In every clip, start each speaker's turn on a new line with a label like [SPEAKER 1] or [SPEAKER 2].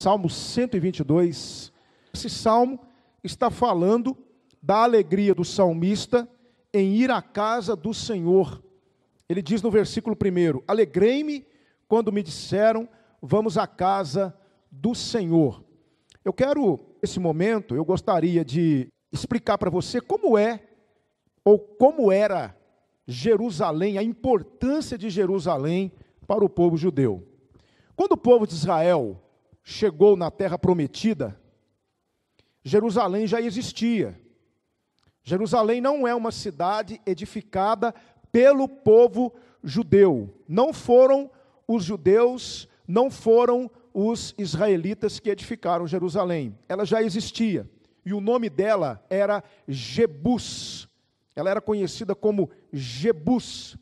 [SPEAKER 1] Salmo 122, esse salmo está falando da alegria do salmista em ir à casa do Senhor. Ele diz no versículo 1: alegrei-me quando me disseram, vamos à casa do Senhor. Eu quero, nesse momento, eu gostaria de explicar para você como é, ou como era Jerusalém, a importância de Jerusalém para o povo judeu. Quando o povo de Israel chegou na terra prometida, Jerusalém já existia. Jerusalém não é uma cidade edificada pelo povo judeu. Não foram os judeus, não foram os israelitas que edificaram Jerusalém. Ela já existia. E o nome dela era Jebus. Ela era conhecida como Jebus.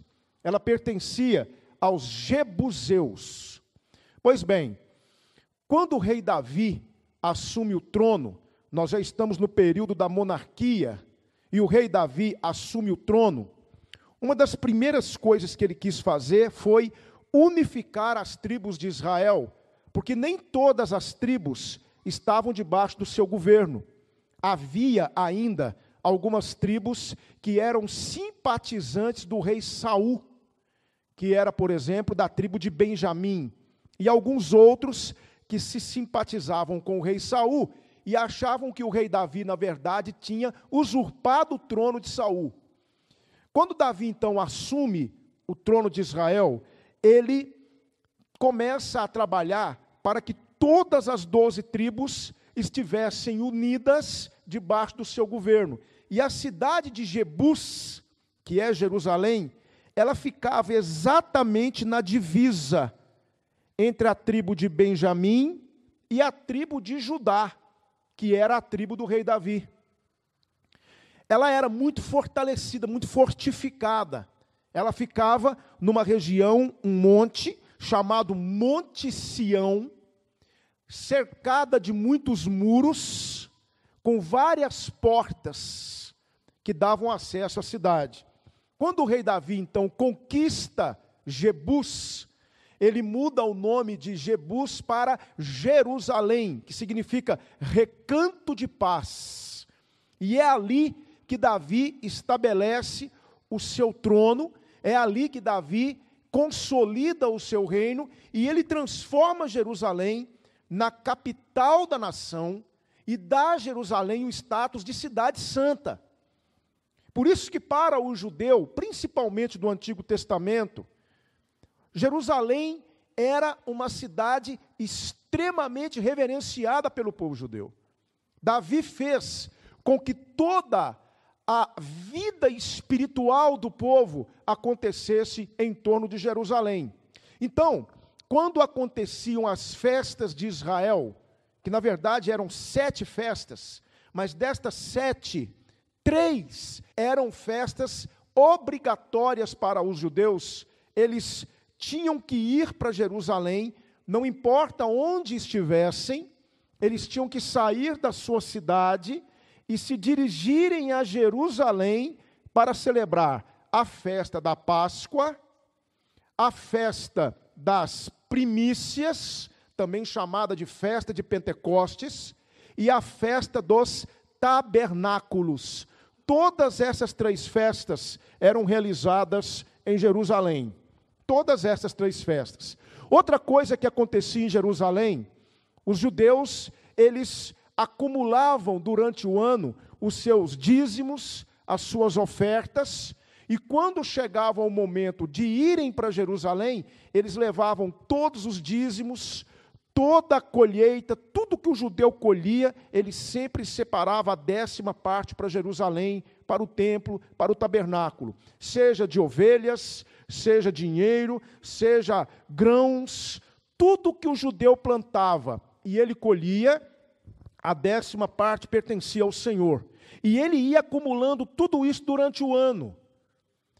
[SPEAKER 1] Ela pertencia aos jebuseus. Pois bem, quando o rei Davi assume o trono, nós já estamos no período da monarquia, e o rei Davi assume o trono, uma das primeiras coisas que ele quis fazer foi unificar as tribos de Israel, porque nem todas as tribos estavam debaixo do seu governo. Havia ainda algumas tribos que eram simpatizantes do rei Saul, que era, por exemplo, da tribo de Benjamim, e alguns outros que se simpatizavam com o rei Saul e achavam que o rei Davi, na verdade, tinha usurpado o trono de Saul. Quando Davi, então, assume o trono de Israel, ele começa a trabalhar para que todas as 12 tribos estivessem unidas debaixo do seu governo. E a cidade de Jebus, que é Jerusalém, ela ficava exatamente na divisa entre a tribo de Benjamim e a tribo de Judá, que era a tribo do rei Davi. Ela era muito fortalecida, muito fortificada. Ela ficava numa região, um monte, chamado Monte Sião, cercada de muitos muros, com várias portas que davam acesso à cidade. Quando o rei Davi, então, conquista Jebus, ele muda o nome de Jebus para Jerusalém, que significa recanto de paz. E é ali que Davi estabelece o seu trono, é ali que Davi consolida o seu reino, e ele transforma Jerusalém na capital da nação, e dá a Jerusalém o status de cidade santa. Por isso que para o judeu, principalmente do Antigo Testamento, Jerusalém era uma cidade extremamente reverenciada pelo povo judeu. Davi fez com que toda a vida espiritual do povo acontecesse em torno de Jerusalém. Então, quando aconteciam as festas de Israel, que na verdade eram 7 festas, mas destas 7, 3 eram festas obrigatórias para os judeus, eles tinham que ir para Jerusalém, não importa onde estivessem, eles tinham que sair da sua cidade e se dirigirem a Jerusalém para celebrar a festa da Páscoa, a festa das primícias, também chamada de festa de Pentecostes, e a festa dos tabernáculos. Todas essas 3 festas eram realizadas em Jerusalém. Todas essas 3 festas. Outra coisa que acontecia em Jerusalém, os judeus, eles acumulavam durante o ano os seus dízimos, as suas ofertas, e quando chegava o momento de irem para Jerusalém, eles levavam todos os dízimos, toda a colheita, tudo que o judeu colhia, ele sempre separava a 10ª parte para Jerusalém, para o templo, para o tabernáculo, seja de ovelhas, seja dinheiro, seja grãos, tudo que o judeu plantava e ele colhia, a 10ª parte pertencia ao Senhor. E ele ia acumulando tudo isso durante o ano.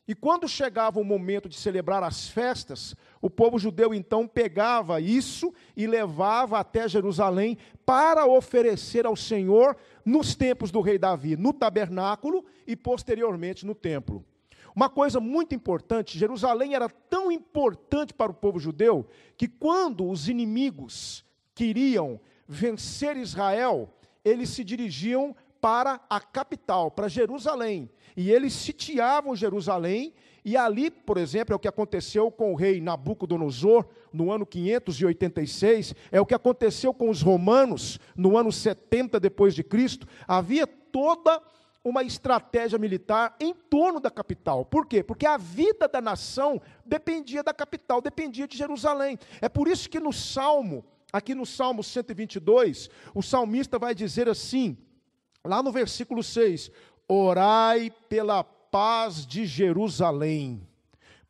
[SPEAKER 1] E quando chegava o momento de celebrar as festas, o povo judeu então pegava isso e levava até Jerusalém para oferecer ao Senhor nos tempos do rei Davi, no tabernáculo e posteriormente no templo. Uma coisa muito importante, Jerusalém era tão importante para o povo judeu que quando os inimigos queriam vencer Israel, eles se dirigiam para a capital, para Jerusalém. E eles sitiavam Jerusalém, e ali, por exemplo, é o que aconteceu com o rei Nabucodonosor, no ano 586, é o que aconteceu com os romanos, no ano 70 depois de Cristo. Havia toda uma estratégia militar em torno da capital. Por quê? Porque a vida da nação dependia da capital, dependia de Jerusalém. É por isso que no Salmo, aqui no Salmo 122, o salmista vai dizer assim, lá no versículo 6, orai pela paz de Jerusalém,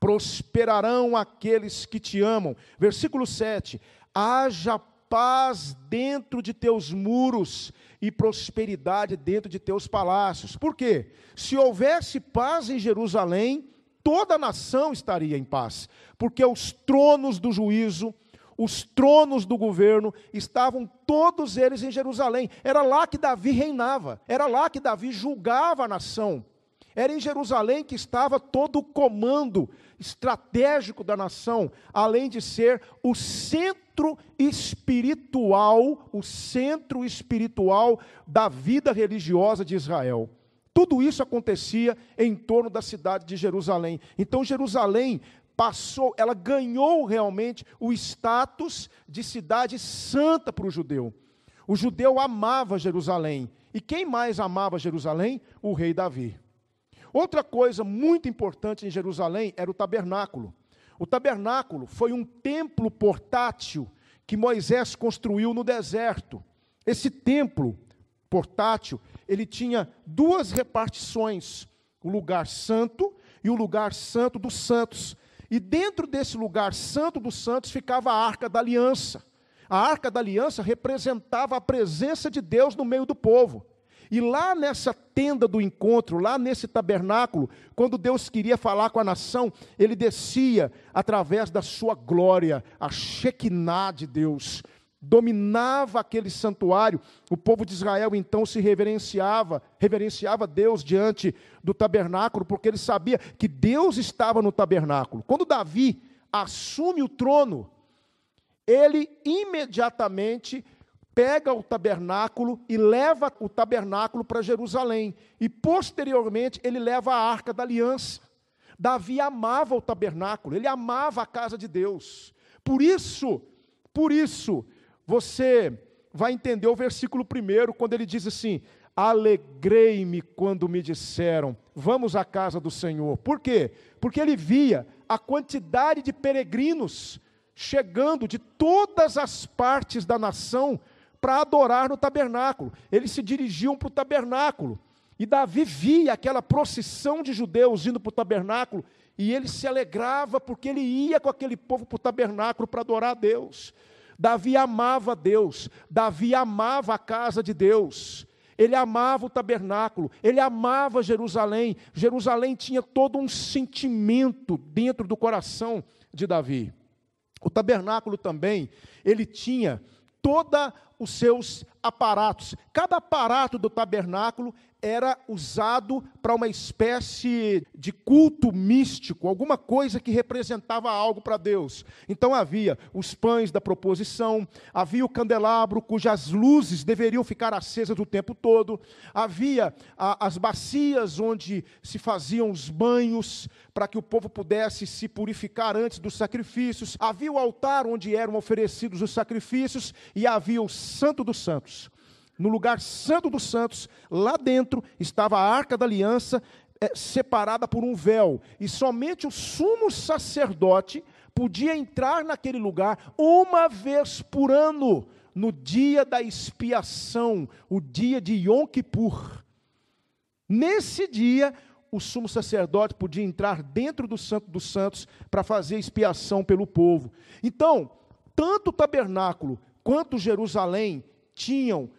[SPEAKER 1] prosperarão aqueles que te amam. Versículo 7, haja paz dentro de teus muros e prosperidade dentro de teus palácios. Por quê? Se houvesse paz em Jerusalém, toda a nação estaria em paz, porque os tronos do juízo, os tronos do governo, estavam todos eles em Jerusalém. Era lá que Davi reinava, era lá que Davi julgava a nação. Era em Jerusalém que estava todo o comando estratégico da nação, além de ser o centro espiritual da vida religiosa de Israel. Tudo isso acontecia em torno da cidade de Jerusalém. Então Jerusalém ela ganhou realmente o status de cidade santa para o judeu. O judeu amava Jerusalém. E quem mais amava Jerusalém? O rei Davi. Outra coisa muito importante em Jerusalém era o tabernáculo. O tabernáculo foi um templo portátil que Moisés construiu no deserto. Esse templo portátil, ele tinha duas repartições, o lugar santo e o lugar santo dos santos. E dentro desse lugar santo dos santos ficava a Arca da Aliança. A Arca da Aliança representava a presença de Deus no meio do povo. E lá nessa tenda do encontro, lá nesse tabernáculo, quando Deus queria falar com a nação, ele descia através da sua glória, a Shekinah de Deus, dominava aquele santuário. O povo de Israel então se reverenciava Deus diante do tabernáculo, porque ele sabia que Deus estava no tabernáculo. Quando Davi assume o trono, ele imediatamente pega o tabernáculo e leva o tabernáculo para Jerusalém. E posteriormente ele leva a Arca da Aliança. Davi amava o tabernáculo, ele amava a casa de Deus. Por isso, você vai entender o versículo 1, quando ele diz assim, alegrei-me quando me disseram, vamos à casa do Senhor. Por quê? Porque ele via a quantidade de peregrinos chegando de todas as partes da nação para adorar no tabernáculo. Eles se dirigiam para o tabernáculo. E Davi via aquela procissão de judeus indo para o tabernáculo, e ele se alegrava porque ele ia com aquele povo para o tabernáculo para adorar a Deus. Davi amava Deus, Davi amava a casa de Deus, ele amava o tabernáculo, ele amava Jerusalém. Jerusalém tinha todo um sentimento dentro do coração de Davi. O tabernáculo também, ele tinha todos os seus aparatos. Cada aparato do tabernáculo era usado para uma espécie de culto místico, alguma coisa que representava algo para Deus. Então havia os pães da proposição, havia o candelabro cujas luzes deveriam ficar acesas o tempo todo, havia as bacias onde se faziam os banhos para que o povo pudesse se purificar antes dos sacrifícios, havia o altar onde eram oferecidos os sacrifícios e havia o Santo dos Santos. No lugar santo dos santos, lá dentro, estava a Arca da Aliança, separada por um véu. E somente o sumo sacerdote podia entrar naquele lugar uma vez por ano, no dia da expiação, o dia de Yom Kippur. Nesse dia, o sumo sacerdote podia entrar dentro do Santo dos Santos para fazer expiação pelo povo. Então, tanto o tabernáculo quanto Jerusalém tinham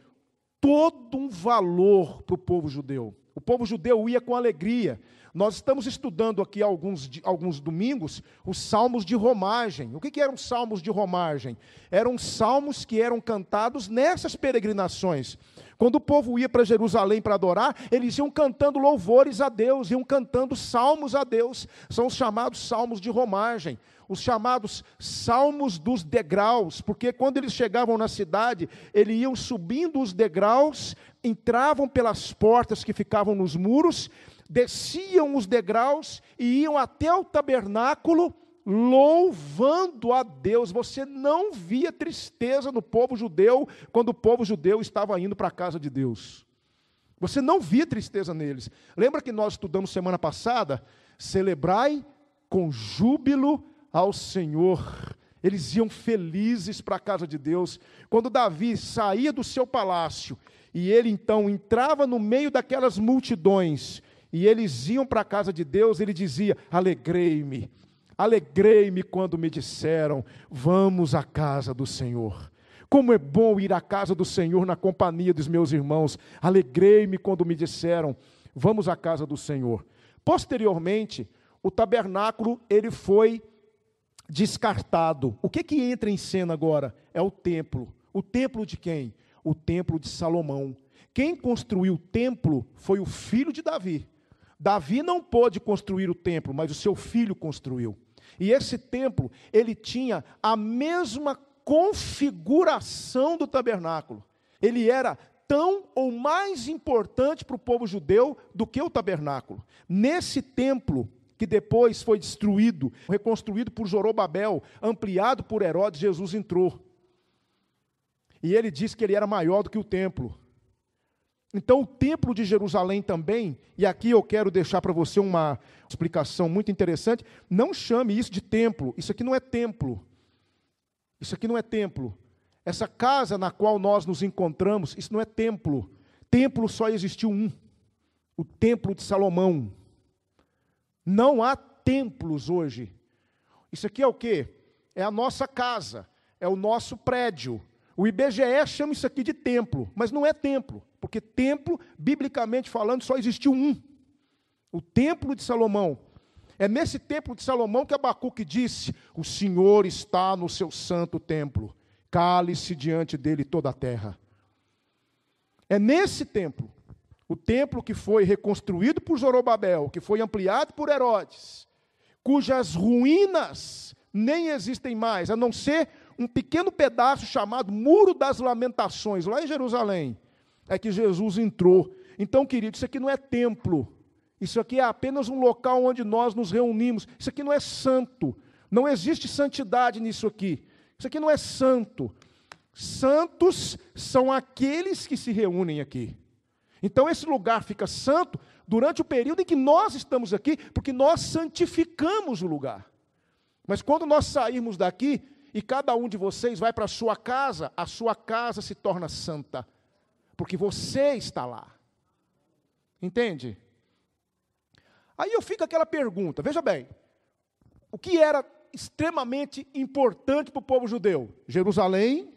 [SPEAKER 1] todo um valor para o povo judeu. O povo judeu ia com alegria. Nós estamos estudando aqui alguns domingos os salmos de romagem. O que eram salmos de romagem? Eram salmos que eram cantados nessas peregrinações. Quando o povo ia para Jerusalém para adorar, eles iam cantando louvores a Deus, iam cantando salmos a Deus. São os chamados salmos de romagem. os chamados salmos dos degraus, porque quando eles chegavam na cidade, eles iam subindo os degraus, entravam pelas portas que ficavam nos muros, desciam os degraus e iam até o tabernáculo, louvando a Deus. Você não via tristeza no povo judeu, quando o povo judeu estava indo para a casa de Deus. Você não via tristeza neles. Lembra que nós estudamos semana passada? Celebrai com júbilo ao Senhor. Eles iam felizes para a casa de Deus. Quando Davi saía do seu palácio, e ele então entrava no meio daquelas multidões, e eles iam para a casa de Deus, ele dizia: alegrei-me quando me disseram, vamos à casa do Senhor. Como é bom ir à casa do Senhor na companhia dos meus irmãos. Alegrei-me quando me disseram, vamos à casa do Senhor. Posteriormente, o tabernáculo ele foi descartado. O que entra em cena agora? É o templo. O templo de quem? O templo de Salomão. Quem construiu o templo foi o filho de Davi. Davi não pôde construir o templo, mas o seu filho construiu. E esse templo, ele tinha a mesma configuração do tabernáculo. Ele era tão ou mais importante para o povo judeu do que o tabernáculo. Nesse templo, que depois foi destruído, reconstruído por Zorobabel, ampliado por Herodes, Jesus entrou. E ele disse que ele era maior do que o templo. Então o templo de Jerusalém também, e aqui eu quero deixar para você uma explicação muito interessante, não chame isso de templo, isso aqui não é templo. Isso aqui não é templo. Essa casa na qual nós nos encontramos, isso não é templo. Templo só existiu um, o templo de Salomão. Não há templos hoje. Isso aqui é o quê? É a nossa casa, é o nosso prédio. O IBGE chama isso aqui de templo, mas não é templo, porque templo, biblicamente falando, só existiu um, o templo de Salomão. É nesse templo de Salomão que Abacuque disse, o Senhor está no seu santo templo, cale-se diante dele toda a terra. É nesse templo, o templo que foi reconstruído por Zorobabel, que foi ampliado por Herodes, cujas ruínas nem existem mais, a não ser um pequeno pedaço chamado Muro das Lamentações, lá em Jerusalém, é que Jesus entrou. Então, querido, isso aqui não é templo, isso aqui é apenas um local onde nós nos reunimos, isso aqui não é santo, não existe santidade nisso aqui, isso aqui não é santo. Santos são aqueles que se reúnem aqui. Então, esse lugar fica santo durante o período em que nós estamos aqui, porque nós santificamos o lugar. Mas quando nós sairmos daqui, e cada um de vocês vai para a sua casa se torna santa, porque você está lá. Entende? Aí eu fico aquela pergunta, veja bem, o que era extremamente importante para o povo judeu? Jerusalém.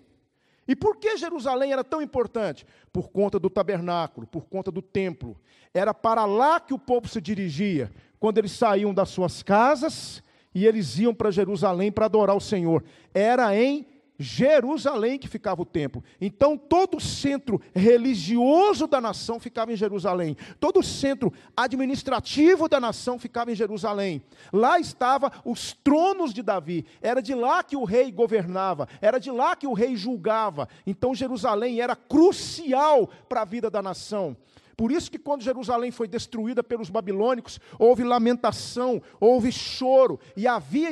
[SPEAKER 1] E por que Jerusalém era tão importante? Por conta do tabernáculo, por conta do templo. Era para lá que o povo se dirigia, quando eles saíam das suas casas, e eles iam para Jerusalém para adorar o Senhor. Era em Jerusalém que ficava o templo. Então todo o centro religioso da nação ficava em Jerusalém. Todo o centro administrativo da nação ficava em Jerusalém. Lá estavam os tronos de Davi. Era de lá que o rei governava. Era de lá que o rei julgava. Então Jerusalém era crucial para a vida da nação. Por isso que quando Jerusalém foi destruída pelos babilônicos, houve lamentação, houve choro, e havia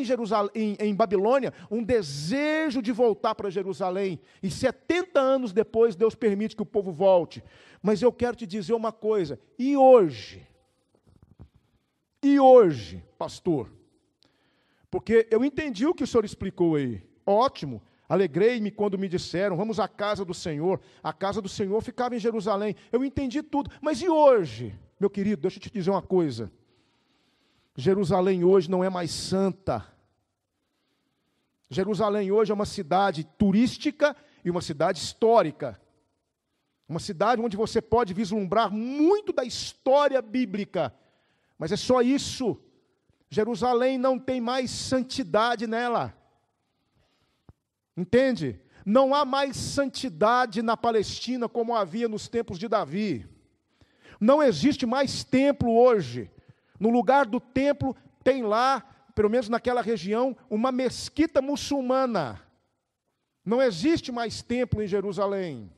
[SPEAKER 1] em Babilônia um desejo de voltar para Jerusalém. E 70 anos depois, Deus permite que o povo volte. Mas eu quero te dizer uma coisa, e hoje, pastor, porque eu entendi o que o senhor explicou aí, ótimo. Alegrei-me quando me disseram, vamos à casa do Senhor. A casa do Senhor ficava em Jerusalém. Eu entendi tudo. Mas e hoje? Meu querido, deixa eu te dizer uma coisa. Jerusalém hoje não é mais santa. Jerusalém hoje é uma cidade turística e uma cidade histórica. Uma cidade onde você pode vislumbrar muito da história bíblica. Mas é só isso. Jerusalém não tem mais santidade nela. Entende? Não há mais santidade na Palestina como havia nos tempos de Davi. Não existe mais templo hoje. No lugar do templo tem lá pelo menos naquela região, uma mesquita muçulmana. Não existe mais templo em Jerusalém.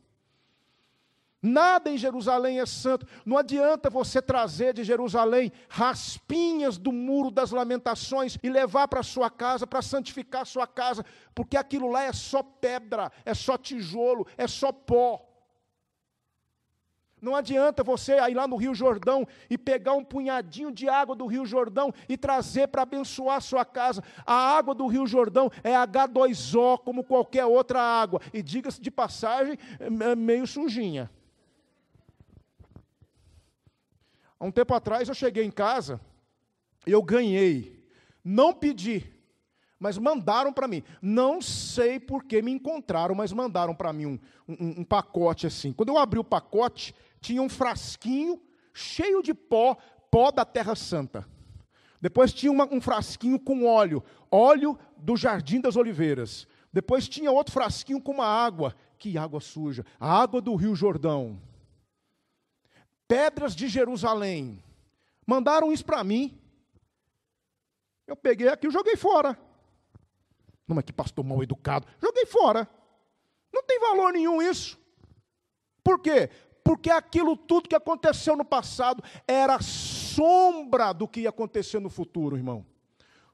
[SPEAKER 1] Nada em Jerusalém é santo. Não adianta você trazer de Jerusalém raspinhas do muro das lamentações e levar para a sua casa, para santificar a sua casa, porque aquilo lá é só pedra, é só tijolo, é só pó. Não adianta você ir lá no Rio Jordão e pegar um punhadinho de água do Rio Jordão e trazer para abençoar a sua casa. A água do Rio Jordão é H2O, como qualquer outra água. E diga-se de passagem, é meio sujinha. Há um tempo atrás eu cheguei em casa e eu ganhei. Não pedi, mas mandaram para mim. Não sei por que me encontraram, mas mandaram para mim um pacote assim. Quando eu abri o pacote, tinha um frasquinho cheio de pó da Terra Santa. Depois tinha um frasquinho com óleo do Jardim das Oliveiras. Depois tinha outro frasquinho com uma água. Que água suja! A água do Rio Jordão. Pedras de Jerusalém. Mandaram isso para mim. Eu peguei aqui e joguei fora. Não, mas que pastor mal educado. Joguei fora. Não tem valor nenhum isso. Por quê? Porque aquilo tudo que aconteceu no passado era sombra do que ia acontecer no futuro, irmão.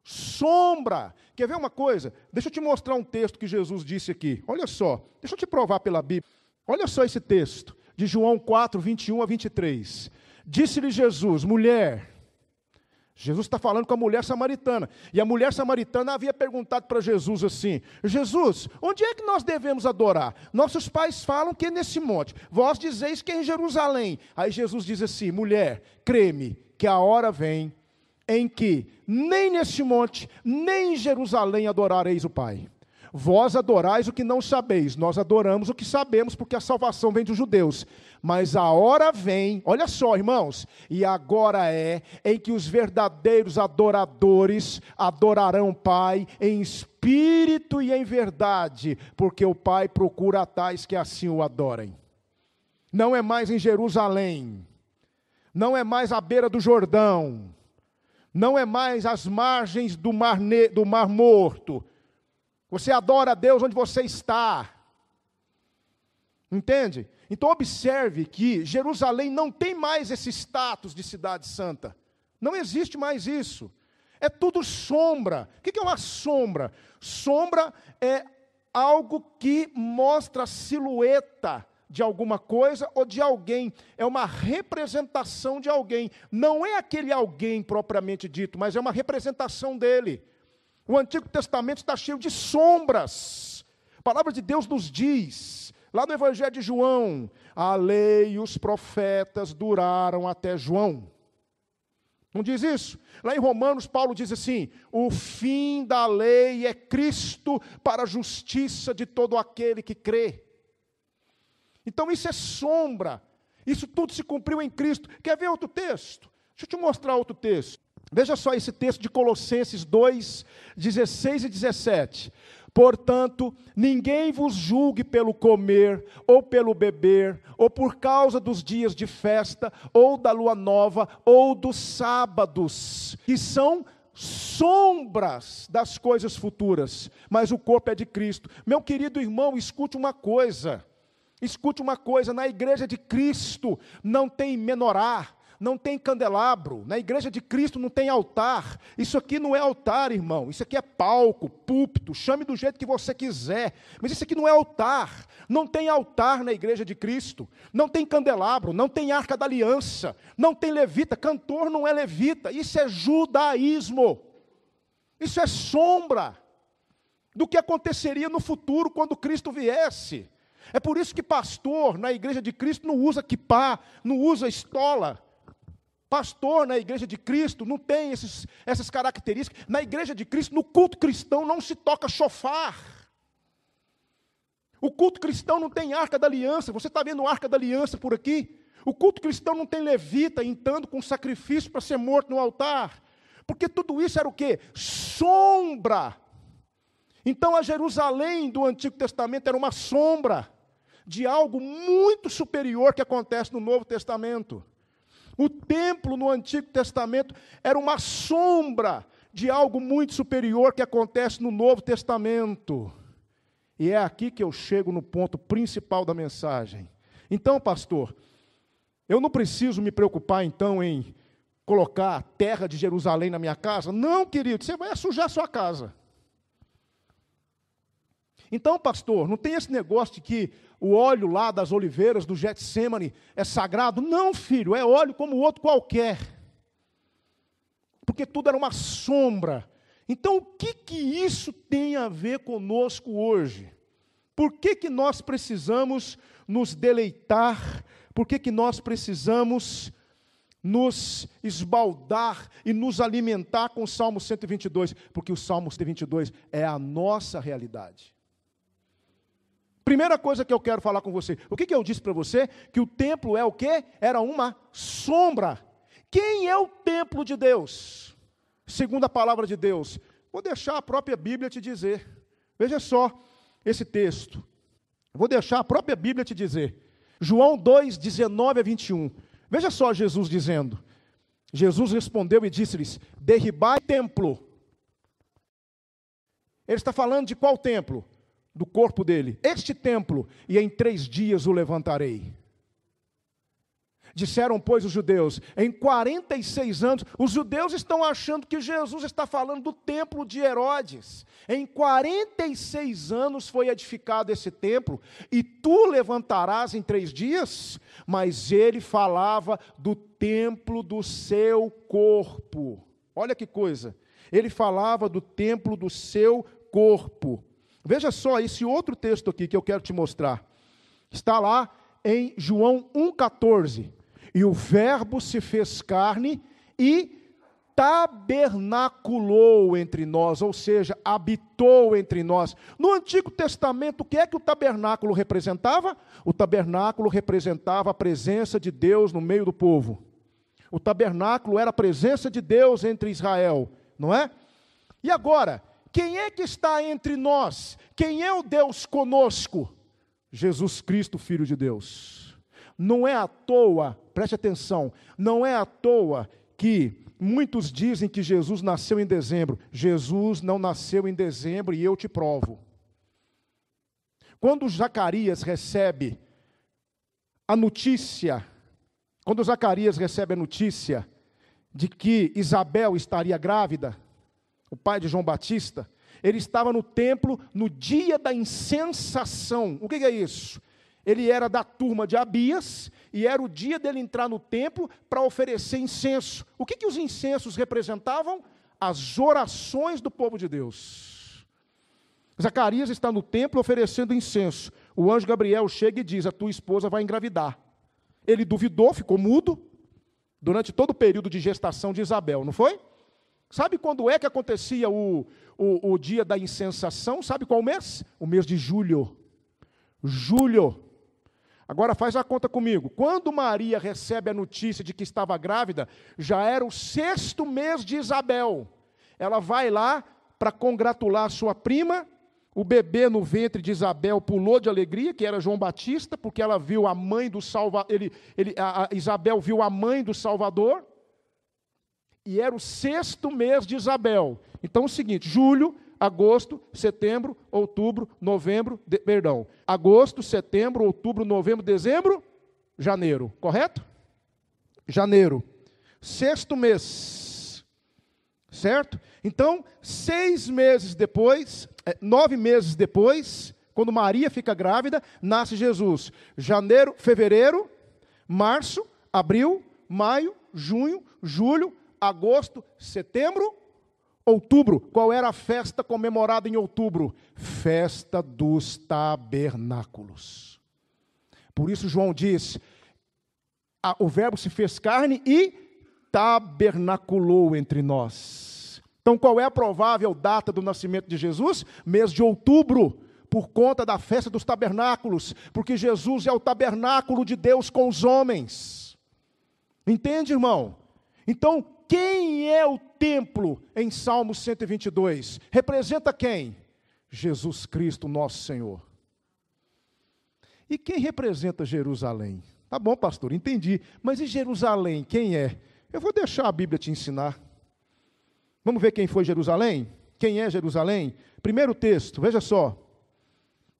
[SPEAKER 1] Sombra. Quer ver uma coisa? Deixa eu te mostrar um texto que Jesus disse aqui. Olha só. Deixa eu te provar pela Bíblia. Olha só esse texto. De João 4, 21 a 23. Disse-lhe Jesus, mulher. Jesus está falando com a mulher samaritana. E a mulher samaritana havia perguntado para Jesus assim, Jesus, onde é que nós devemos adorar? Nossos pais falam que é nesse monte. Vós dizeis que é em Jerusalém. Aí Jesus diz assim, mulher, crê-me, que a hora vem em que nem nesse monte, nem em Jerusalém adorareis o Pai. Vós adorais o que não sabeis, nós adoramos o que sabemos, porque a salvação vem dos judeus. Mas a hora vem, olha só, irmãos, e agora é em que os verdadeiros adoradores adorarão o Pai em espírito e em verdade, porque o Pai procura tais que assim o adorem. Não é mais em Jerusalém, não é mais à beira do Jordão, não é mais às margens do Mar Morto. Você adora a Deus onde você está. Entende? Então observe que Jerusalém não tem mais esse status de cidade santa. Não existe mais isso. É tudo sombra. O que é uma sombra? Sombra é algo que mostra a silhueta de alguma coisa ou de alguém. É uma representação de alguém. Não é aquele alguém propriamente dito, mas é uma representação dele. O Antigo Testamento está cheio de sombras. A palavra de Deus nos diz, lá no Evangelho de João, a lei e os profetas duraram até João. Não diz isso? Lá em Romanos, Paulo diz assim, o fim da lei é Cristo para a justiça de todo aquele que crê. Então isso é sombra. Isso tudo se cumpriu em Cristo. Quer ver outro texto? Deixa eu te mostrar outro texto. Veja só esse texto de Colossenses 2, 16 e 17. Portanto, ninguém vos julgue pelo comer, ou pelo beber, ou por causa dos dias de festa, ou da lua nova, ou dos sábados, que são sombras das coisas futuras, mas o corpo é de Cristo. Meu querido irmão, escute uma coisa, na igreja de Cristo não tem menorá, não tem candelabro, na igreja de Cristo não tem altar. Isso aqui não é altar, irmão, isso aqui é palco, púlpito, chame do jeito que você quiser, mas isso aqui não é altar. Não tem altar na igreja de Cristo, não tem candelabro, não tem arca da aliança, não tem levita, cantor não é levita, isso é judaísmo, isso é sombra do que aconteceria no futuro quando Cristo viesse. É por isso que pastor na igreja de Cristo não usa quipá, não usa estola. Pastor na igreja de Cristo não tem essas características. Na igreja de Cristo, no culto cristão, não se toca chofar. O culto cristão não tem arca da aliança. Você está vendo arca da aliança por aqui? O culto cristão não tem levita entrando com sacrifício para ser morto no altar. Porque tudo isso era o quê? Sombra. Então a Jerusalém do Antigo Testamento era uma sombra de algo muito superior que acontece no Novo Testamento. O templo no Antigo Testamento era uma sombra de algo muito superior que acontece no Novo Testamento. E é aqui que eu chego no ponto principal da mensagem. Então, pastor, eu não preciso me preocupar então em colocar a terra de Jerusalém na minha casa? Não, querido, você vai sujar a sua casa. Então, pastor, não tem esse negócio de que o óleo lá das oliveiras do Getsemane é sagrado? Não, filho, é óleo como outro qualquer. Porque tudo era uma sombra. Então, o que isso tem a ver conosco hoje? Por que nós precisamos nos deleitar? Por que nós precisamos nos esbaldar e nos alimentar com o Salmo 122? Porque o Salmo 122 é a nossa realidade. Primeira coisa que eu quero falar com você. O que eu disse para você? Que o templo é o quê? Era uma sombra. Quem é o templo de Deus? Segundo a palavra de Deus. Vou deixar a própria Bíblia te dizer. Veja só esse texto. Vou deixar a própria Bíblia te dizer. João 2, 19 a 21. Veja só Jesus dizendo. Jesus respondeu e disse-lhes: derribai o templo. Ele está falando de qual templo? Do corpo dele. Este templo, e em 3 dias o levantarei. Disseram, pois, os judeus, em 46 anos, os judeus estão achando que Jesus está falando do templo de Herodes. Em 46 anos foi edificado esse templo, e tu levantarás em 3 dias? Mas ele falava do templo do seu corpo. Olha que coisa. Ele falava do templo do seu corpo. Veja só esse outro texto aqui que eu quero te mostrar. Está lá em João 1,14. E o verbo se fez carne e tabernaculou entre nós, ou seja, habitou entre nós. No Antigo Testamento, o que é que o tabernáculo representava? O tabernáculo representava a presença de Deus no meio do povo. O tabernáculo era a presença de Deus entre Israel, não é? E agora, quem é que está entre nós? Quem é o Deus conosco? Jesus Cristo, Filho de Deus. Não é à toa, preste atenção, não é à toa que muitos dizem que Jesus nasceu em dezembro. Jesus não nasceu em dezembro e eu te provo. Quando Zacarias recebe a notícia, de que Isabel estaria grávida, o pai de João Batista, ele estava no templo no dia da incensação. O que é isso? Ele era da turma de Abias, e era o dia dele entrar no templo para oferecer incenso. O que os incensos representavam? As orações do povo de Deus. Zacarias está no templo oferecendo incenso. O anjo Gabriel chega e diz, a tua esposa vai engravidar. Ele duvidou, ficou mudo, durante todo o período de gestação de Isabel, não foi? Sabe quando é que acontecia o dia da incensação? Sabe qual mês? O mês de julho. Julho. Agora faz a conta comigo. Quando Maria recebe a notícia de que estava grávida, já era o 6º mês de Isabel. Ela vai lá para congratular sua prima. O bebê no ventre de Isabel pulou de alegria, que era João Batista, porque ela viu a mãe do Salvador. Isabel viu a mãe do Salvador. E era o 6º mês de Isabel. Então é o seguinte, julho, agosto, setembro, outubro, novembro, agosto, setembro, outubro, novembro, dezembro, janeiro, correto? Janeiro, 6º mês, certo? Então, 9 meses depois, quando Maria fica grávida, nasce Jesus. Janeiro, fevereiro, março, abril, maio, junho, julho, agosto, setembro, outubro. Qual era a festa comemorada em outubro? Festa dos tabernáculos. Por isso João diz, o verbo se fez carne e tabernaculou entre nós. Então qual é a provável data do nascimento de Jesus? Mês de outubro, por conta da festa dos tabernáculos, porque Jesus é o tabernáculo de Deus com os homens. Entende, irmão? Então, quem é o templo em Salmo 122? Representa quem? Jesus Cristo, nosso Senhor. E quem representa Jerusalém? Tá bom, pastor, entendi. Mas e Jerusalém, quem é? Eu vou deixar a Bíblia te ensinar. Vamos ver quem foi Jerusalém? Quem é Jerusalém? Primeiro texto, veja só.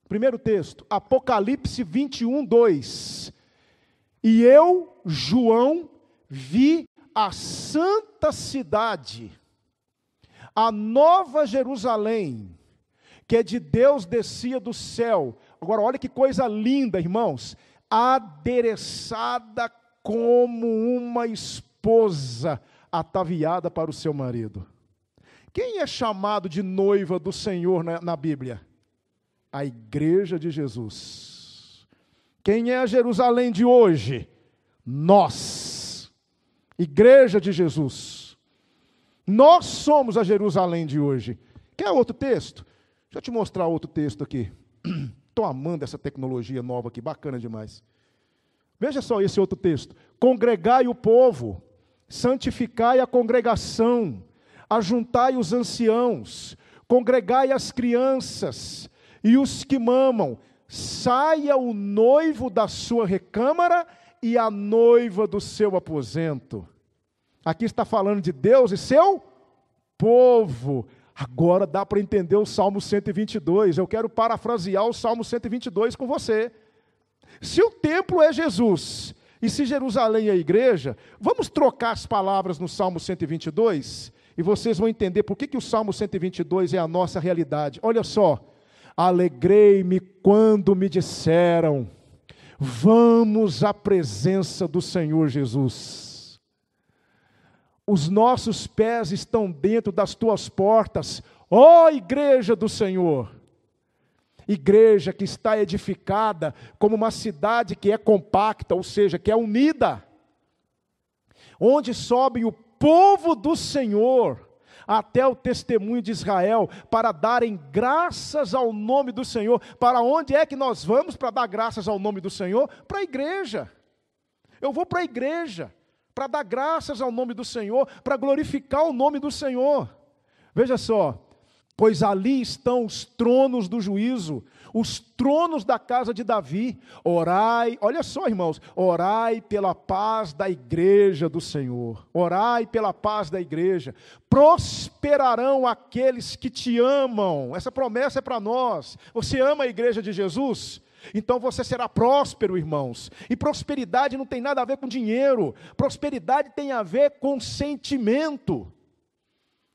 [SPEAKER 1] Primeiro texto, Apocalipse 21, 2. E eu, João, vi a santa cidade, a nova Jerusalém, que de Deus descia do céu. Agora olha que coisa linda, irmãos. Adereçada como uma esposa ataviada para o seu marido. Quem é chamado de noiva do Senhor na Bíblia? A igreja de Jesus. Quem é a Jerusalém de hoje? Nós, igreja de Jesus. Nós somos a Jerusalém de hoje. Quer outro texto? Deixa eu te mostrar outro texto aqui. Estou amando essa tecnologia nova aqui, bacana demais. Veja só esse outro texto. Congregai o povo, santificai a congregação, ajuntai os anciãos, congregai as crianças e os que mamam, saia o noivo da sua recâmara e a noiva do seu aposento. Aqui está falando de Deus e seu povo. Agora dá para entender o Salmo 122. Eu quero parafrasear o Salmo 122 com você. Se o templo é Jesus e se Jerusalém é a igreja, vamos trocar as palavras no Salmo 122 e vocês vão entender por que o Salmo 122 é a nossa realidade. Olha só. Alegrei-me quando me disseram, vamos à presença do Senhor Jesus. Os nossos pés estão dentro das tuas portas, ó igreja do Senhor. Igreja que está edificada como uma cidade que é compacta, ou seja, que é unida. Onde sobe o povo do Senhor até o testemunho de Israel, para darem graças ao nome do Senhor. Para onde é que nós vamos para dar graças ao nome do Senhor? Para a igreja. Eu vou para a igreja, para dar graças ao nome do Senhor, para glorificar o nome do Senhor. Veja só, pois ali estão os tronos do juízo, os tronos da casa de Davi. Orai, olha só, irmãos, orai pela paz da igreja do Senhor. Orai pela paz da igreja. Prosperarão aqueles que te amam. Essa promessa é para nós. Você ama a igreja de Jesus? Então você será próspero, irmãos. E prosperidade não tem nada a ver com dinheiro. Prosperidade tem a ver com sentimento.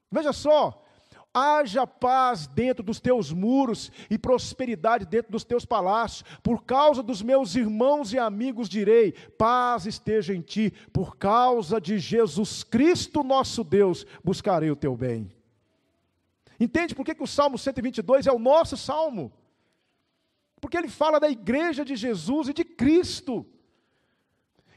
[SPEAKER 1] Veja só. Haja paz dentro dos teus muros e prosperidade dentro dos teus palácios. Por causa dos meus irmãos e amigos direi, paz esteja em ti. Por causa de Jesus Cristo nosso Deus, buscarei o teu bem. Entende por que o Salmo 122 é o nosso salmo? Porque ele fala da igreja de Jesus e de Cristo.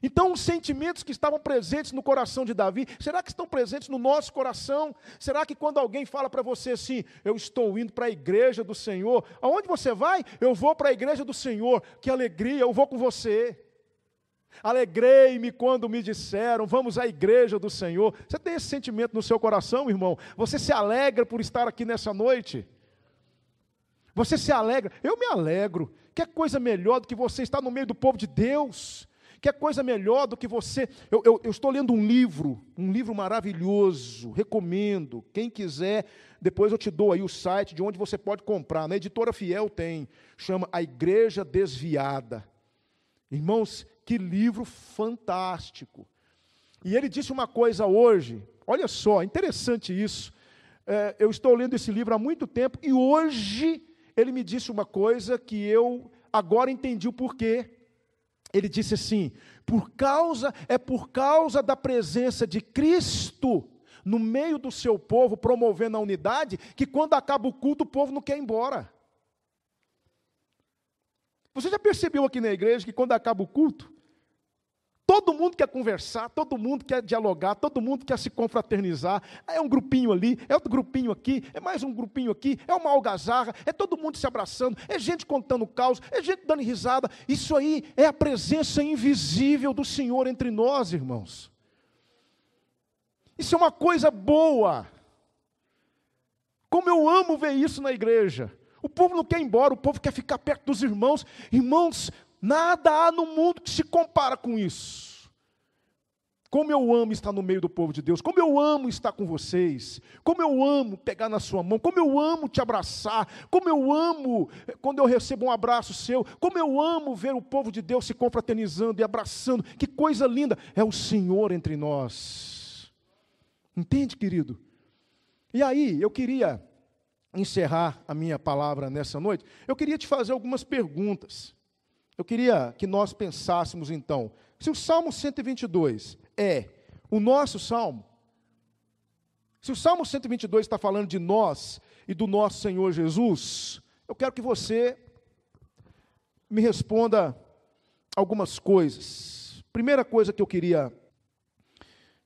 [SPEAKER 1] Então, os sentimentos que estavam presentes no coração de Davi, será que estão presentes no nosso coração? Será que quando alguém fala para você assim, eu estou indo para a igreja do Senhor, aonde você vai? Eu vou para a igreja do Senhor, que alegria, eu vou com você. Alegrei-me quando me disseram, vamos à igreja do Senhor. Você tem esse sentimento no seu coração, irmão? Você se alegra por estar aqui nessa noite? Você se alegra? Eu me alegro. Que coisa melhor do que você estar no meio do povo de Deus? Que coisa melhor do que você... Eu estou lendo um livro maravilhoso, recomendo. Quem quiser, depois eu te dou aí o site de onde você pode comprar. Na Editora Fiel tem, chama A Igreja Desviada. Irmãos, que livro fantástico. E ele disse uma coisa hoje, olha só, interessante isso. Eu estou lendo esse livro há muito tempo e hoje ele me disse uma coisa que eu agora entendi o porquê. Ele disse assim, por causa da presença de Cristo no meio do seu povo, promovendo a unidade, que quando acaba o culto, o povo não quer ir embora. Você já percebeu aqui na igreja que quando acaba o culto, todo mundo quer conversar, todo mundo quer dialogar, todo mundo quer se confraternizar. É um grupinho ali, é outro grupinho aqui, é mais um grupinho aqui, é uma algazarra, é todo mundo se abraçando, é gente contando caos, é gente dando risada. Isso aí é a presença invisível do Senhor entre nós, irmãos. Isso é uma coisa boa. Como eu amo ver isso na igreja. O povo não quer ir embora, o povo quer ficar perto dos irmãos. Irmãos, nada há no mundo que se compara com isso. Como eu amo estar no meio do povo de Deus, como eu amo estar com vocês, como eu amo pegar na sua mão, como eu amo te abraçar, como eu amo quando eu recebo um abraço seu, como eu amo ver o povo de Deus se confraternizando e abraçando, que coisa linda, é o Senhor entre nós. Entende, querido? E aí, eu queria encerrar a minha palavra nessa noite, eu queria te fazer algumas perguntas. Eu queria que nós pensássemos então, se o Salmo 122 é o nosso Salmo, se o Salmo 122 está falando de nós e do nosso Senhor Jesus, eu quero que você me responda algumas coisas. Primeira coisa que eu queria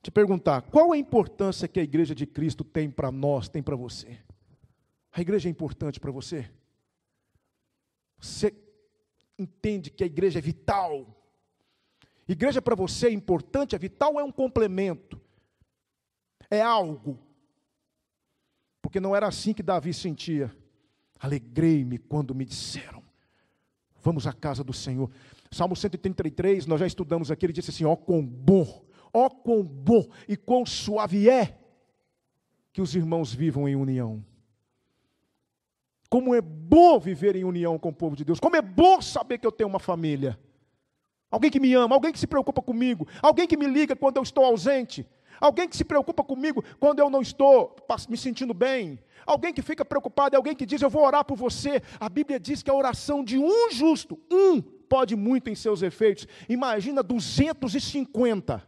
[SPEAKER 1] te perguntar, qual a importância que a igreja de Cristo tem para nós, tem para você? A igreja é importante para você? Você entende que a igreja é vital? Igreja para você é importante, é vital ou é um complemento? É algo? Porque não era assim que Davi sentia. Alegrei-me quando me disseram, vamos à casa do Senhor. Salmo 133, nós já estudamos aqui, ele disse assim, ó quão bom e quão suave é que os irmãos vivam em união. Como é bom viver em união com o povo de Deus, como é bom saber que eu tenho uma família. Alguém que me ama, alguém que se preocupa comigo, alguém que me liga quando eu estou ausente, alguém que se preocupa comigo quando eu não estou me sentindo bem, alguém que fica preocupado, alguém que diz, eu vou orar por você. A Bíblia diz que a oração de um justo, pode muito em seus efeitos. Imagina 250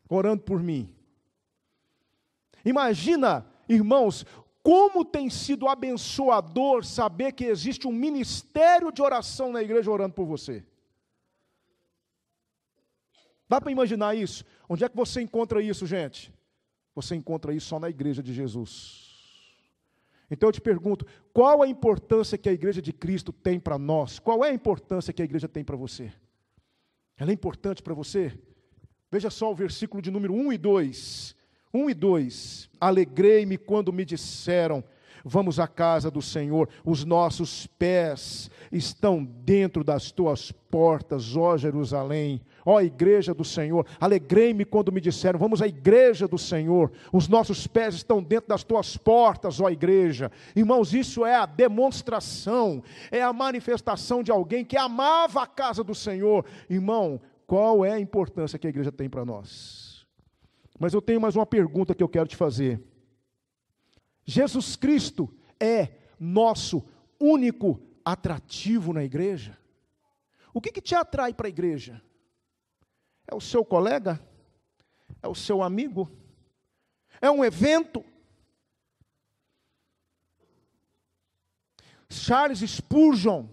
[SPEAKER 1] orando por mim. Imagina, irmãos, como tem sido abençoador saber que existe um ministério de oração na igreja orando por você. Dá para imaginar isso? Onde é que você encontra isso, gente? Você encontra isso só na igreja de Jesus. Então eu te pergunto, qual a importância que a igreja de Cristo tem para nós? Qual é a importância que a igreja tem para você? Ela é importante para você? Veja só o versículo de número 1 e 2. 1 e 2. Alegrei-me quando me disseram, vamos à casa do Senhor, os nossos pés estão dentro das tuas portas, ó Jerusalém, ó igreja do Senhor. Alegrei-me quando me disseram, vamos à igreja do Senhor, os nossos pés estão dentro das tuas portas, ó igreja. Irmãos, isso é a demonstração, é a manifestação de alguém que amava a casa do Senhor. Irmão, qual é a importância que a igreja tem para nós? Mas eu tenho mais uma pergunta que eu quero te fazer. Jesus Cristo é nosso único atrativo na igreja? O que te atrai para a igreja? É o seu colega? É o seu amigo? É um evento? Charles Spurgeon,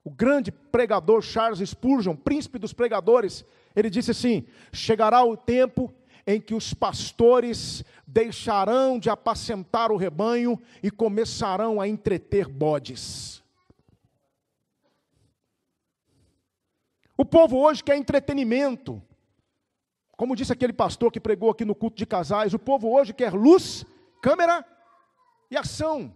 [SPEAKER 1] o grande pregador Charles Spurgeon, príncipe dos pregadores, ele disse assim, chegará o tempo em que os pastores deixarão de apacentar o rebanho e começarão a entreter bodes. O povo hoje quer entretenimento. Como disse aquele pastor que pregou aqui no culto de casais, o povo hoje quer luz, câmera e ação.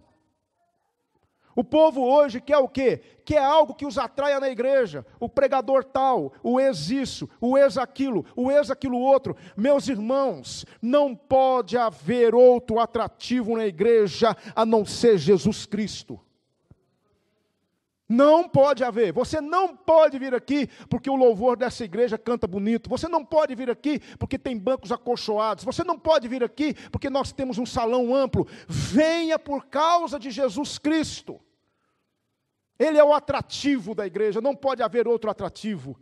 [SPEAKER 1] O povo hoje quer o quê? Quer algo que os atraia na igreja. O pregador tal, o ex-isso, o ex-aquilo, o ex-aquilo outro. Meus irmãos, não pode haver outro atrativo na igreja a não ser Jesus Cristo. Não pode haver. Você não pode vir aqui porque o louvor dessa igreja canta bonito. Você não pode vir aqui porque tem bancos acolchoados. Você não pode vir aqui porque nós temos um salão amplo. Venha por causa de Jesus Cristo. Ele é o atrativo da igreja, não pode haver outro atrativo.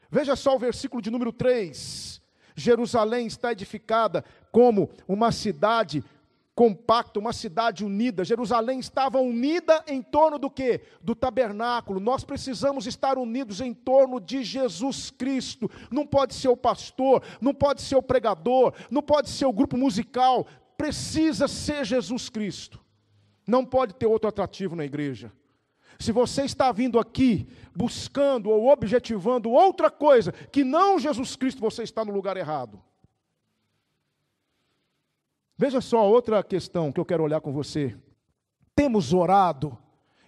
[SPEAKER 1] Veja só o versículo de número 3. Jerusalém está edificada como uma cidade compacta, uma cidade unida. Jerusalém estava unida em torno do quê? Do tabernáculo. Nós precisamos estar unidos em torno de Jesus Cristo. Não pode ser o pastor, não pode ser o pregador, não pode ser o grupo musical. Precisa ser Jesus Cristo. Não pode ter outro atrativo na igreja. Se você está vindo aqui buscando ou objetivando outra coisa que não Jesus Cristo, você está no lugar errado. Veja só outra questão que eu quero olhar com você. Temos orado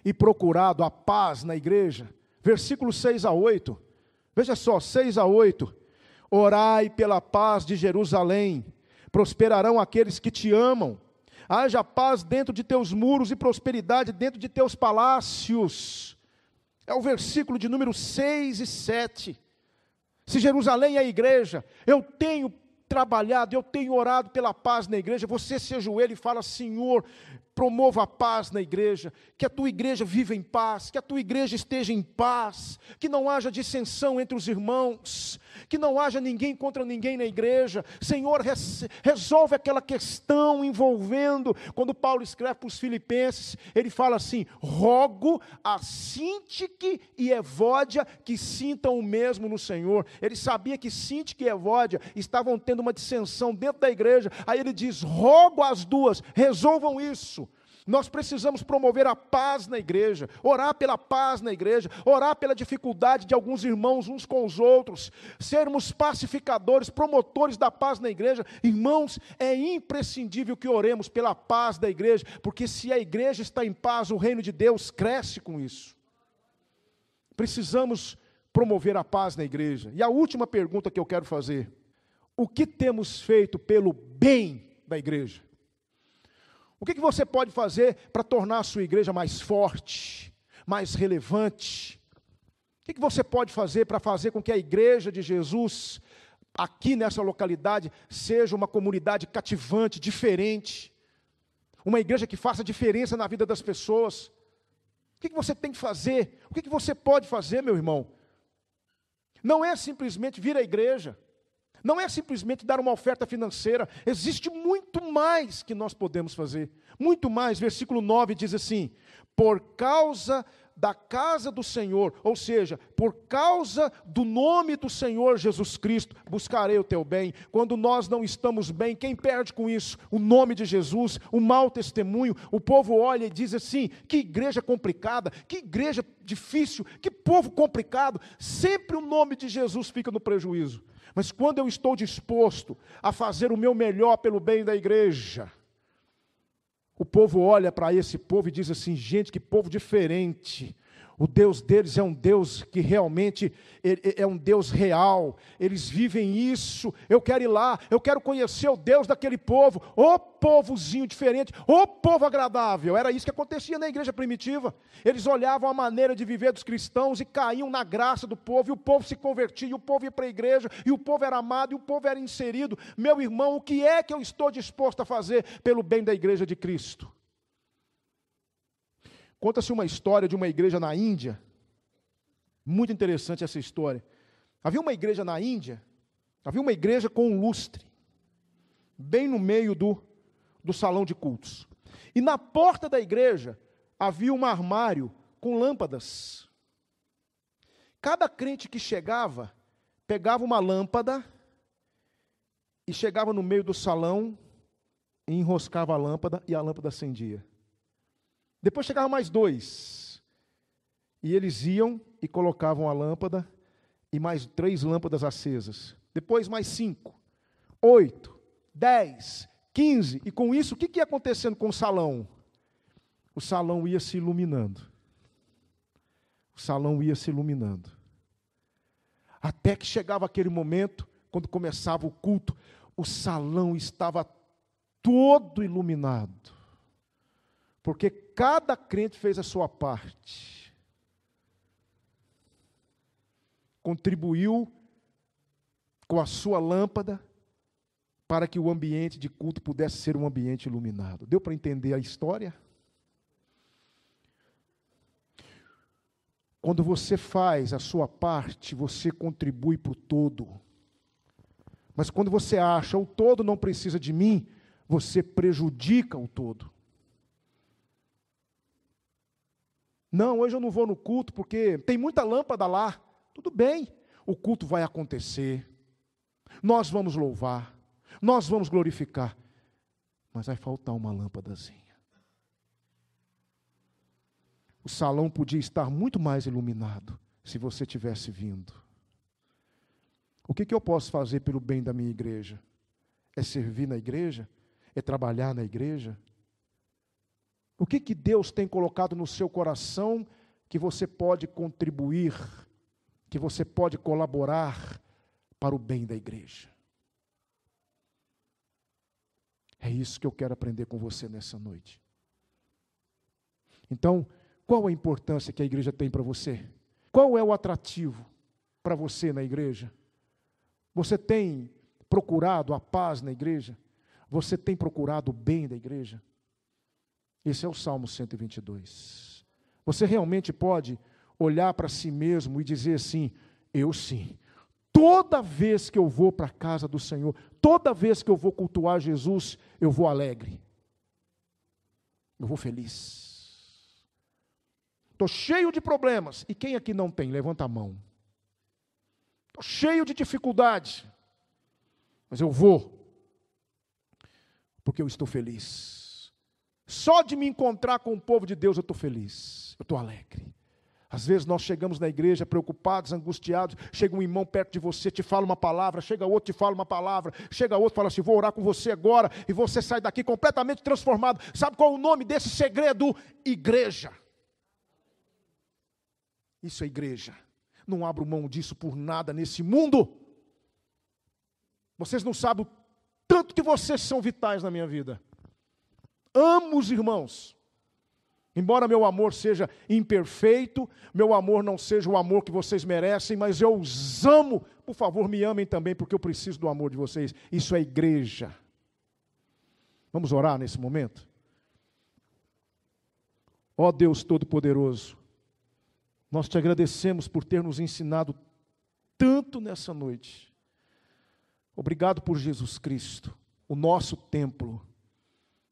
[SPEAKER 1] e procurado a paz na igreja? Versículos 6 a 8. Veja só, 6 a 8. Orai pela paz de Jerusalém, prosperarão aqueles que te amam. Haja paz dentro de teus muros e prosperidade dentro de teus palácios. É o versículo de número 6 e 7. Se Jerusalém é a igreja, eu tenho trabalhado, eu tenho orado pela paz na igreja, você se ajoelha e fala: Senhor, promova a paz na igreja, que a tua igreja viva em paz, que a tua igreja esteja em paz, que não haja dissensão entre os irmãos, que não haja ninguém contra ninguém na igreja. Senhor, resolve aquela questão envolvendo, quando Paulo escreve para os filipenses, ele fala assim: rogo a Sintique e Evódia que sintam o mesmo no Senhor. Ele sabia que Sintique e Evódia estavam tendo uma dissensão dentro da igreja, aí ele diz: rogo às duas, resolvam isso. Nós precisamos promover a paz na igreja, orar pela paz na igreja, orar pela dificuldade de alguns irmãos uns com os outros, sermos pacificadores, promotores da paz na igreja. Irmãos, é imprescindível que oremos pela paz da igreja, porque se a igreja está em paz, o reino de Deus cresce com isso. Precisamos promover a paz na igreja. E a última pergunta que eu quero fazer: o que temos feito pelo bem da igreja? O que você pode fazer para tornar a sua igreja mais forte, mais relevante? O que você pode fazer para fazer com que a igreja de Jesus, aqui nessa localidade, seja uma comunidade cativante, diferente? Uma igreja que faça diferença na vida das pessoas? O que você tem que fazer? O que você pode fazer, meu irmão? Não é simplesmente vir à igreja. Não é simplesmente dar uma oferta financeira, existe muito mais que nós podemos fazer, muito mais. Versículo 9 diz assim: por causa da casa do Senhor, ou seja, por causa do nome do Senhor Jesus Cristo, buscarei o teu bem. Quando nós não estamos bem, quem perde com isso? O nome de Jesus, o mau testemunho. O povo olha e diz assim: que igreja complicada, que igreja difícil, que povo complicado. Sempre o nome de Jesus fica no prejuízo. Mas quando eu estou disposto a fazer o meu melhor pelo bem da igreja, o povo olha para esse povo e diz assim: gente, que povo diferente. O Deus deles é um Deus que realmente é um Deus real. Eles vivem isso. Eu quero ir lá, eu quero conhecer o Deus daquele povo. Ô povozinho diferente, ô povo agradável. Era isso que acontecia na igreja primitiva. Eles olhavam a maneira de viver dos cristãos e caíam na graça do povo. E o povo se convertia, e o povo ia para a igreja, e o povo era amado, e o povo era inserido. Meu irmão, o que é que eu estou disposto a fazer pelo bem da igreja de Cristo? Conta-se uma história de uma igreja na Índia, muito interessante essa história. Havia uma igreja na Índia, havia uma igreja com um lustre, bem no meio do salão de cultos. E na porta da igreja havia um armário com lâmpadas. Cada crente que chegava, pegava uma lâmpada e chegava no meio do salão e enroscava a lâmpada e a lâmpada acendia. Depois chegavam mais 2, e eles iam e colocavam a lâmpada, e mais 3 lâmpadas acesas. Depois mais 5, 8, 10, 15, e com isso, o que ia acontecendo com o salão? O salão ia se iluminando. O salão ia se iluminando. Até que chegava aquele momento, quando começava o culto, o salão estava todo iluminado. Porque cada crente fez a sua parte. Contribuiu com a sua lâmpada para que o ambiente de culto pudesse ser um ambiente iluminado. Deu para entender a história? Quando você faz a sua parte, você contribui para o todo. Mas quando você acha o todo não precisa de mim, você prejudica o todo. Não, hoje eu não vou no culto porque tem muita lâmpada lá. Tudo bem, o culto vai acontecer. Nós vamos louvar, nós vamos glorificar. Mas vai faltar uma lâmpadazinha. O salão podia estar muito mais iluminado se você tivesse vindo. O que eu posso fazer pelo bem da minha igreja? É servir na igreja? É trabalhar na igreja? O que Deus tem colocado no seu coração que você pode contribuir, que você pode colaborar para o bem da igreja. É isso que eu quero aprender com você nessa noite. Então, qual a importância que a igreja tem para você? Qual é o atrativo para você na igreja? Você tem procurado a paz na igreja? Você tem procurado o bem da igreja? Esse é o Salmo 122. Você realmente pode olhar para si mesmo e dizer assim: eu sim. Toda vez que eu vou para a casa do Senhor, toda vez que eu vou cultuar Jesus, eu vou alegre. Eu vou feliz. Estou cheio de problemas. E quem aqui não tem? Levanta a mão. Estou cheio de dificuldade. Mas eu vou. Porque eu estou feliz. Só de me encontrar com o povo de Deus eu estou feliz. Eu estou alegre. Às vezes nós chegamos na igreja preocupados, angustiados, chega um irmão perto de você, te fala uma palavra, chega outro, te fala uma palavra, chega outro, fala assim, vou orar com você agora, e você sai daqui completamente transformado. Sabe qual é o nome desse segredo? Igreja. Isso é igreja. Não abro mão disso por nada nesse mundo. Vocês não sabem o tanto que vocês são vitais na minha vida. Amo os irmãos. Embora meu amor seja imperfeito, meu amor não seja o amor que vocês merecem, mas eu os amo. Por favor, me amem também, porque eu preciso do amor de vocês. Isso é igreja. Vamos orar nesse momento? Ó Deus Todo-Poderoso, nós te agradecemos por ter nos ensinado tanto nessa noite. Obrigado por Jesus Cristo, o nosso templo.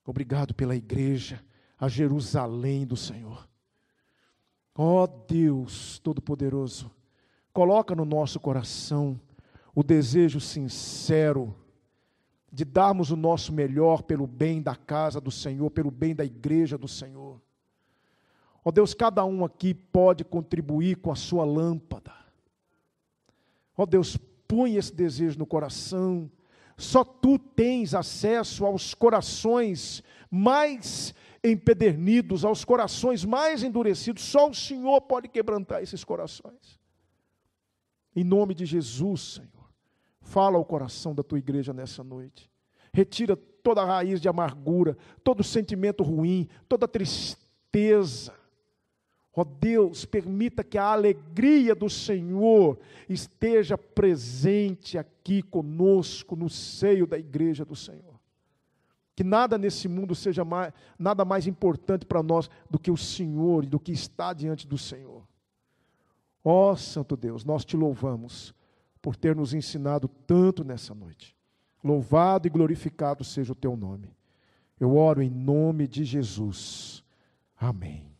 [SPEAKER 1] Obrigado pela igreja, a Jerusalém do Senhor. Ó Deus Todo-Poderoso, coloca no nosso coração o desejo sincero de darmos o nosso melhor pelo bem da casa do Senhor, pelo bem da igreja do Senhor. Ó Deus, cada um aqui pode contribuir com a sua lâmpada. Ó Deus, põe esse desejo no coração. Só Tu tens acesso aos corações mais empedernidos, aos corações mais endurecidos. Só o Senhor pode quebrantar esses corações. Em nome de Jesus, Senhor, fala ao coração da Tua igreja nessa noite. Retira toda a raiz de amargura, todo sentimento ruim, toda tristeza. Ó Deus, permita que a alegria do Senhor esteja presente aqui conosco, no seio da igreja do Senhor. Que nada nesse mundo seja nada mais importante para nós do que o Senhor e do que está diante do Senhor. Ó Santo Deus, nós te louvamos por ter nos ensinado tanto nessa noite. Louvado e glorificado seja o teu nome. Eu oro em nome de Jesus. Amém.